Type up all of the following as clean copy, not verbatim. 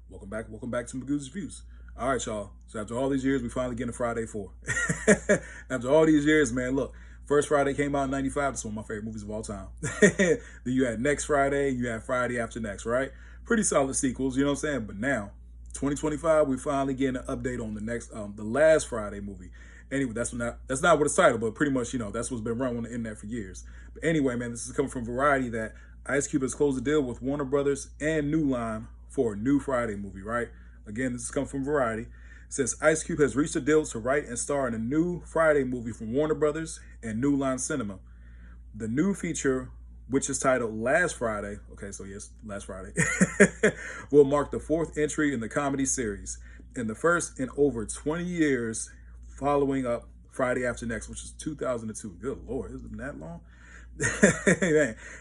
Welcome back to Magoo's Views. All right, y'all. So after all these years, we finally get a Friday 4. After all these years, man, look, first Friday came out in '95. That's one of my favorite movies of all time. Then you had Next Friday, you had Friday After Next, right? Pretty solid sequels, you know what I'm saying? But now, 2025, we finally getting an update on the last Friday movie. Anyway, that's not what it's titled, but pretty much, that's what's been running on the internet for years. But anyway, man, this is coming from Variety that Ice Cube has closed a deal with Warner Brothers and New Line for a new Friday movie, right? Again, this is coming from Variety. It says Ice Cube has reached a deal to write and star in a new Friday movie from Warner Brothers and New Line Cinema. The new feature, which is titled Last Friday, okay, so yes, Last Friday, will mark the fourth entry in the comedy series and the first in over 20 years following up Friday After Next, which is 2002. Good Lord, has it been that long?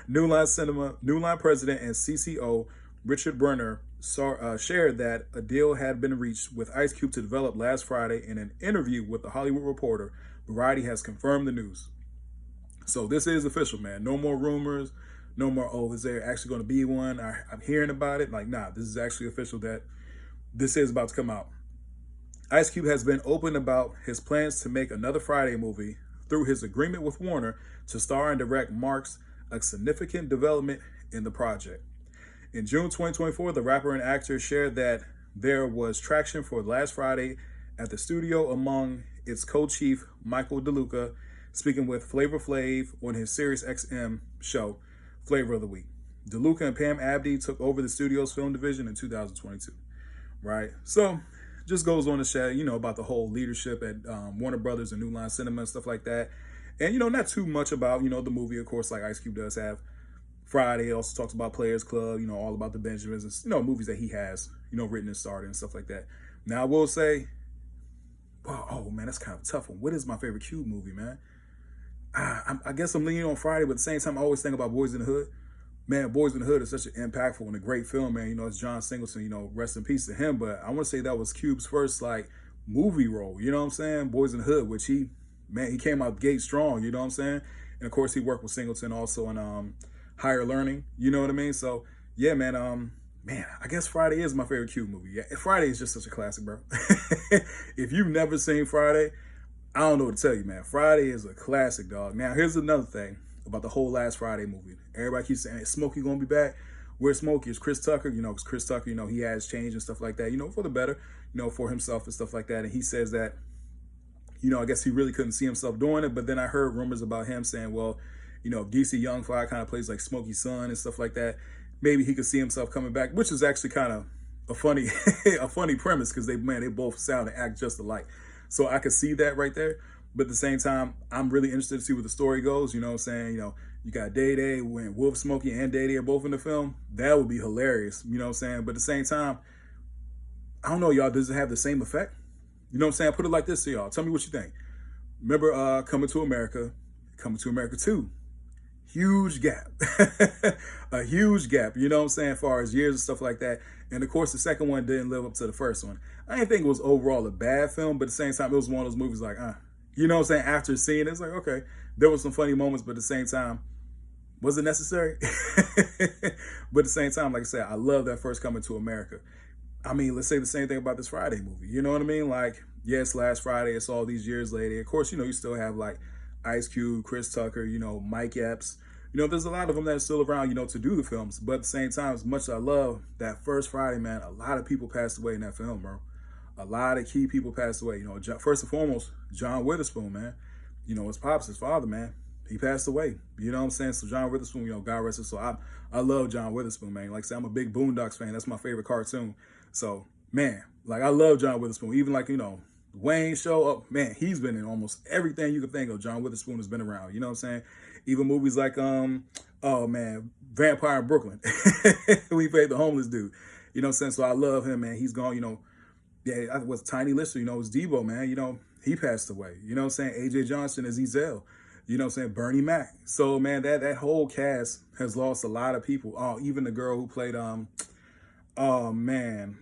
New Line Cinema, New Line president and CCO Richard Brenner shared that a deal had been reached with Ice Cube to develop Last Friday. In an interview with The Hollywood Reporter, Variety has confirmed the news. So this is official, man. No more rumors. No more, oh, is there actually going to be one? I'm hearing about it. Like, nah, this is actually official that this is about to come out. Ice Cube has been open about his plans to make another Friday movie. Through his agreement with Warner to star and direct marks a significant development in the project. In June 2024, the rapper and actor shared that there was traction for Last Friday at the studio among its co-chief Michael DeLuca, speaking with Flavor Flav on his Sirius XM show, Flavor of the Week. DeLuca and Pam Abdi took over the studio's film division in 2022, right? So just goes on to share, about the whole leadership at Warner Brothers and New Line Cinema and stuff like that. And, not too much about, the movie, of course, like Ice Cube does have. Friday also talks about Players Club, all about the Benjamins, and, movies that he has, written and starred and stuff like that. Now, I will say, oh, man, that's kind of a tough one. What is my favorite Cube movie, man? I guess I'm leaning on Friday, but at the same time, I always think about Boys in the Hood. Man, Boys in the Hood is such an impactful and a great film, man. It's John Singleton, rest in peace to him. But I want to say that was Cube's first, movie role, you know what I'm saying? Boys in the Hood, which he came out the gate strong, you know what I'm saying? And, of course, he worked with Singleton also in Higher Learning, you know what I mean? So, yeah, man, I guess Friday is my favorite Cube movie. Yeah, Friday is just such a classic, bro. If you've never seen Friday, I don't know what to tell you, man. Friday is a classic, dog. Now, here's another thing about the whole Last Friday movie. Everybody keeps saying, hey, Smokey gonna be back. Where's Smokey? Is Chris Tucker? Because Chris Tucker, he has changed and stuff like that, for the better, for himself and stuff like that. And he says that, I guess he really couldn't see himself doing it. But then I heard rumors about him saying, well, if DC Young Fly kind of plays like Smokey's son and stuff like that, maybe he could see himself coming back, which is actually kind of a funny, a funny premise because they both sound and act just alike. So I could see that right there. But at the same time, I'm really interested to see where the story goes. You know what I'm saying? You got Day Day when Wolf Smokey and Day Day are both in the film. That would be hilarious. You know what I'm saying? But at the same time, I don't know, y'all. Does it have the same effect? You know what I'm saying? Put it like this to y'all. Tell me what you think. Remember Coming to America 2. Huge gap. A huge gap, you know what I'm saying, as far as years and stuff like that. And of course, the second one didn't live up to the first one. I didn't think it was overall a bad film, but at the same time, it was one of those movies like, you know what I'm saying, after seeing it, it's like, okay, there were some funny moments, but at the same time, was it necessary? But at the same time, like I said, I love that first Coming to America. I mean, let's say the same thing about this Friday movie. You know what I mean? Like, yes, Last Friday, it's all these years later. Of course, you still have like Ice Cube, Chris Tucker, Mike Epps. There's a lot of them that are still around, to do the films. But at the same time, as much as I love that first Friday, man, a lot of people passed away in that film, bro. A lot of key people passed away. First and foremost, John Witherspoon, man. His pops, his father, man. He passed away. You know what I'm saying? So John Witherspoon, God rest his soul. I love John Witherspoon, man. Like I said, I'm a big Boondocks fan. That's my favorite cartoon. So, man, I love John Witherspoon. Even Wayne show up, man, he's been in almost everything you can think of. John Witherspoon has been around. You know what I'm saying? Even movies like oh man, Vampire in Brooklyn. We played the homeless dude. You know what I'm saying? So I love him, man. He's gone, yeah, I was Tiny Lister, it was Debo, man. He passed away. You know what I'm saying? AJ Johnson is Ezel. You know what I'm saying? Bernie Mac. So man, that whole cast has lost a lot of people. Oh, even the girl who played oh man.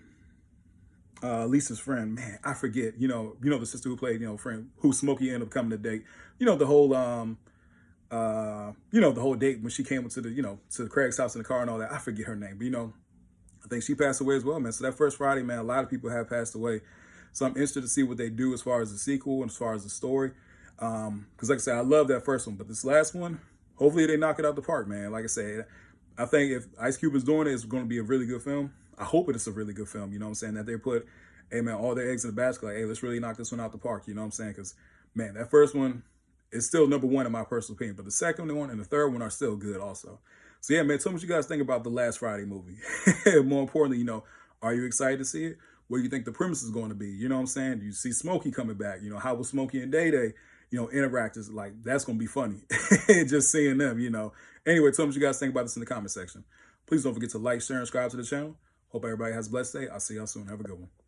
Lisa's friend, man, I forget, the sister who played, friend who Smokey ended up coming to date, the whole, the whole date when she came to the, to Craig's house in the car and all that. I forget her name, but, I think she passed away as well, man. So that first Friday, man, a lot of people have passed away. So I'm interested to see what they do as far as the sequel and as far as the story. Because like I said, I love that first one, but this last one, hopefully they knock it out the park, man. Like I said, I think if Ice Cube is doing it, it's going to be a really good film. I hope it's a really good film. You know what I'm saying? That they put, hey man, all their eggs in the basket. Like, hey, let's really knock this one out the park. You know what I'm saying? Because man, that first one is still number one in my personal opinion, but the second one and the third one are still good also. So yeah, man, tell me what you guys think about the last Friday movie. More importantly, you know, are you excited to see it? What do you think the premise is going to be? You know what I'm saying? You see Smokey coming back. You know, how will Smokey and Day Day, you know, interact? Is like, that's going to be funny. Just seeing them, you know. Anyway, tell me what you guys think about this in the comment section. Please don't forget to like, share, and subscribe to the channel. Hope everybody has a blessed day. I'll see y'all soon. Have a good one.